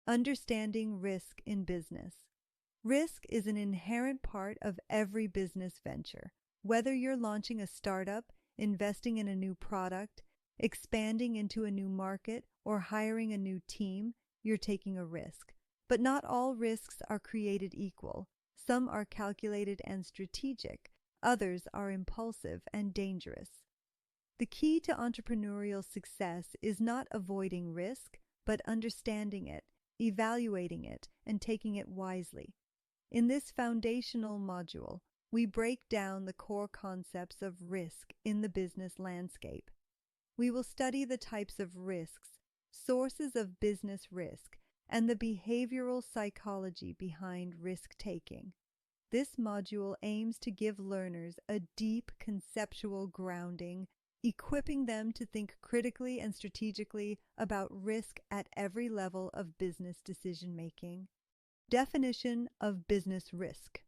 Understanding risk in business. Risk is an inherent part of every business venture. Whether you're launching a startup, investing in a new product, expanding into a new market, or hiring a new team, you're taking a risk. But not all risks are created equal. Some are calculated and strategic, others are impulsive and dangerous. The key to entrepreneurial success is not avoiding risk, but understanding it, evaluating it, and taking it wisely. In this foundational module, we break down the core concepts of risk in the business landscape. We will study the types of risks, sources of business risk, and the behavioral psychology behind risk-taking. This module aims to give learners a deep conceptual grounding, equipping them to think critically and strategically about risk at every level of business decision-making. Definition of business risk.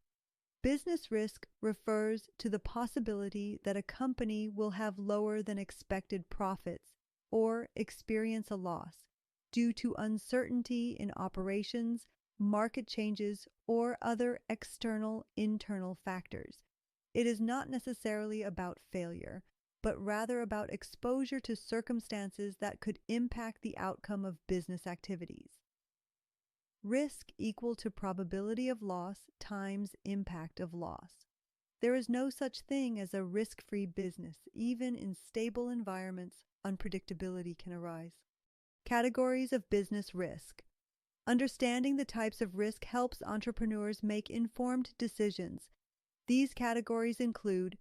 Business risk refers to the possibility that a company will have lower than expected profits or experience a loss due to uncertainty in operations, market changes, or other external-internal factors. It is not necessarily about failure, but rather about exposure to circumstances that could impact the outcome of business activities. Risk equal to probability of loss times impact of loss. There is no such thing as a risk-free business. Even in stable environments, unpredictability can arise. Categories of business risk. Understanding the types of risk helps entrepreneurs make informed decisions. These categories include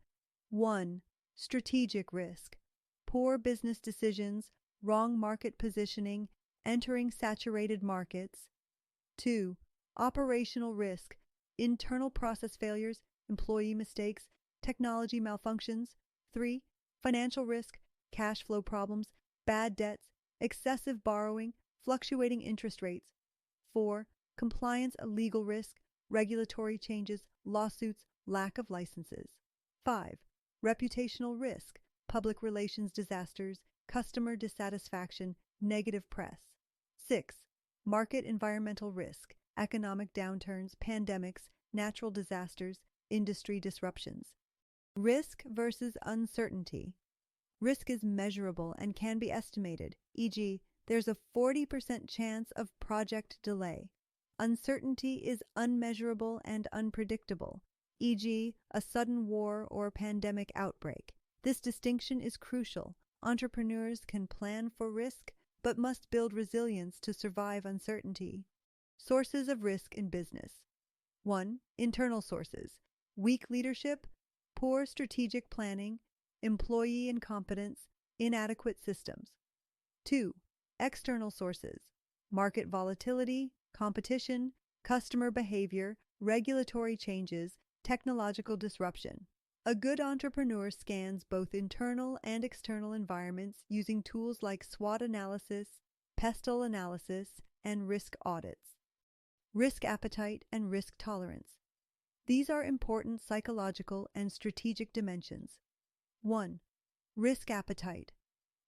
1. Strategic risk. Poor business decisions, wrong market positioning, entering saturated markets. 2. Operational risk. Internal process failures, employee mistakes, technology malfunctions. 3. Financial risk. Cash flow problems, bad debts, excessive borrowing, fluctuating interest rates. 4. Compliance legal risk, regulatory changes, lawsuits, lack of licenses. 5. Reputational risk, public relations disasters, customer dissatisfaction, negative press. 6. Market environmental risk, economic downturns, pandemics, natural disasters, industry disruptions. Risk versus uncertainty. Risk is measurable and can be estimated, e.g., there's a 40% chance of project delay. Uncertainty is unmeasurable and unpredictable, e.g., a sudden war or pandemic outbreak. This distinction is crucial. Entrepreneurs can plan for risk, but must build resilience to survive uncertainty. Sources of risk in business. 1. Internal sources. Weak leadership, poor strategic planning, employee incompetence, inadequate systems. 2. External sources. Market volatility, competition, customer behavior, regulatory changes, technological disruption. A good entrepreneur scans both internal and external environments using tools like SWOT analysis, pestle analysis, and risk audits. Risk appetite and risk tolerance. These are important psychological and strategic dimensions. 1. Risk appetite.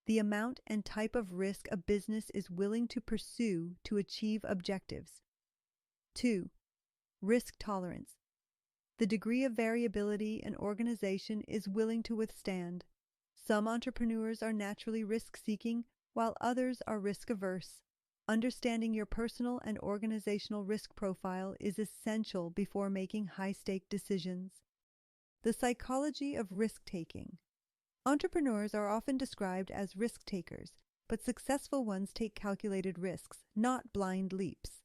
The amount and type of risk a business is willing to pursue to achieve objectives. 2. Risk tolerance. The degree of variability an organization is willing to withstand. Some entrepreneurs are naturally risk-seeking, while others are risk-averse. Understanding your personal and organizational risk profile is essential before making high-stake decisions. The psychology of risk-taking. Entrepreneurs are often described as risk-takers, but successful ones take calculated risks, not blind leaps.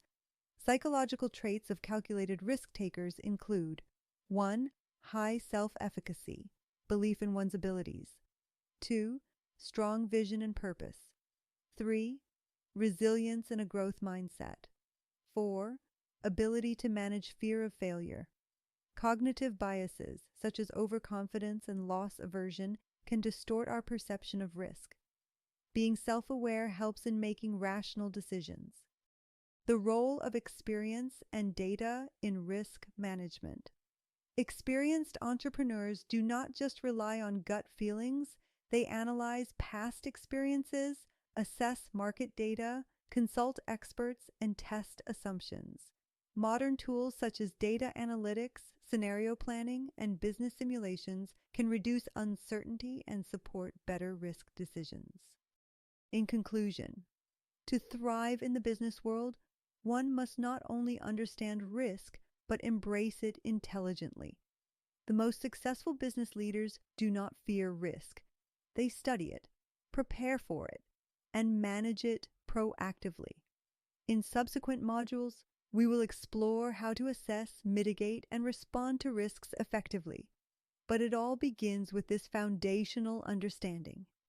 Psychological traits of calculated risk-takers include 1. High self-efficacy, belief in one's abilities. 2. Strong vision and purpose. 3. Resilience and a growth mindset. 4. Ability to manage fear of failure. Cognitive biases, such as overconfidence and loss aversion, can distort our perception of risk. Being self-aware helps in making rational decisions. The role of experience and data in risk management. Experienced entrepreneurs do not just rely on gut feelings, they analyze past experiences, assess market data, consult experts, and test assumptions. Modern tools such as data analytics, scenario planning, and business simulations can reduce uncertainty and support better risk decisions. In conclusion, to thrive in the business world, one must not only understand risk, but embrace it intelligently. The most successful business leaders do not fear risk. They study it, prepare for it, and manage it proactively. In subsequent modules, we will explore how to assess, mitigate, and respond to risks effectively. But it all begins with this foundational understanding.